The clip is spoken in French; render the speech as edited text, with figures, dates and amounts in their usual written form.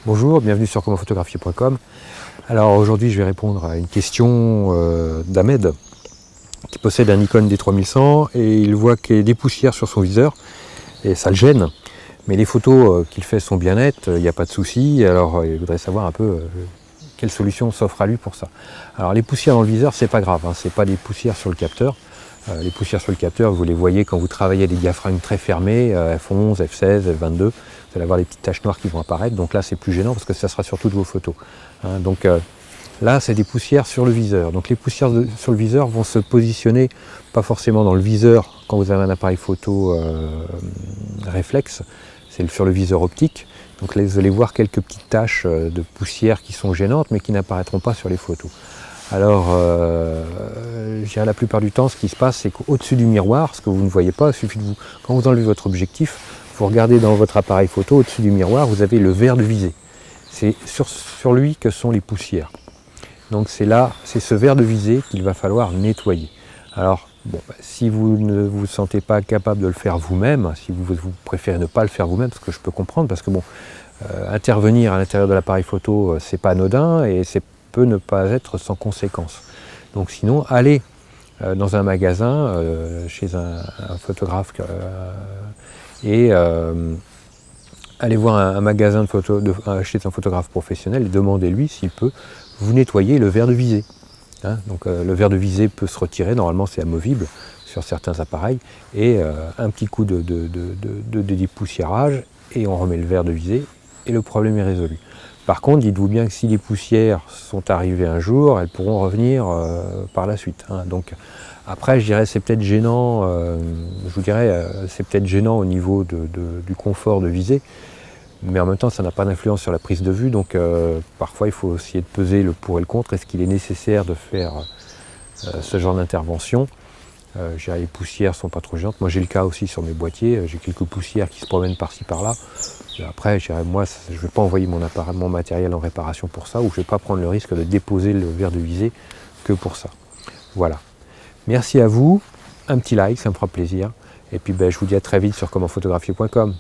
Bonjour, bienvenue sur commentphotographier.com. Alors aujourd'hui je vais répondre à une question d'Ahmed qui possède un Nikon D3100 et il voit qu'il y a des poussières sur son viseur et ça le gêne. Mais les photos qu'il fait sont bien nettes, il n'y a pas de souci. Alors il voudrait savoir un peu quelle solution s'offre à lui pour ça. Alors les poussières dans le viseur c'est pas grave, hein, c'est pas des poussières sur le capteur. Les poussières sur le capteur, vous les voyez quand vous travaillez à des diaphragmes très fermés, f11, f16, f22, vous allez avoir des petites taches noires qui vont apparaître, donc là c'est plus gênant parce que ça sera sur toutes vos photos. Hein, donc là c'est des poussières sur le viseur. Donc les poussières sur le viseur vont se positionner, pas forcément dans le viseur quand vous avez un appareil photo réflexe, c'est sur le viseur optique. Donc là, vous allez voir quelques petites taches de poussière qui sont gênantes mais qui n'apparaîtront pas sur les photos. Alors, je dirais la plupart du temps, ce qui se passe, c'est qu'au-dessus du miroir, ce que vous ne voyez pas, il suffit de quand vous enlevez votre objectif, vous regardez dans votre appareil photo, au-dessus du miroir, vous avez le verre de visée. C'est sur lui que sont les poussières. Donc c'est ce verre de visée qu'il va falloir nettoyer. Alors, bon, si vous ne vous sentez pas capable de le faire vous-même, si vous préférez ne pas le faire vous-même, ce que je peux comprendre, parce que bon, intervenir à l'intérieur de l'appareil photo, c'est pas anodin et c'est peut ne pas être sans conséquence. Donc sinon, allez dans un magasin, chez un photographe, et allez voir un magasin chez un photographe professionnel et demandez-lui s'il peut vous nettoyer le verre de visée. Hein, donc le verre de visée peut se retirer, normalement c'est amovible sur certains appareils, et un petit coup de dépoussiérage et on remet le verre de visée et le problème est résolu. Par contre, dites-vous bien que si les poussières sont arrivées un jour, elles pourront revenir par la suite. Hein. Donc, après, je dirais c'est peut-être gênant. C'est peut-être gênant au niveau du confort de visée, mais en même temps, ça n'a pas d'influence sur la prise de vue. Donc, parfois, il faut essayer de peser le pour et le contre. Est-ce qu'il est nécessaire de faire ce genre d'intervention? Les poussières ne sont pas trop gênantes. Moi j'ai le cas aussi sur mes boîtiers, j'ai quelques poussières qui se promènent par-ci par-là. Après, moi je ne vais pas envoyer mon matériel en réparation pour ça, ou je ne vais pas prendre le risque de déposer le verre de visée que pour ça. Voilà. Merci à vous, un petit like, ça me fera plaisir. Et puis je vous dis à très vite sur commentphotographier.com.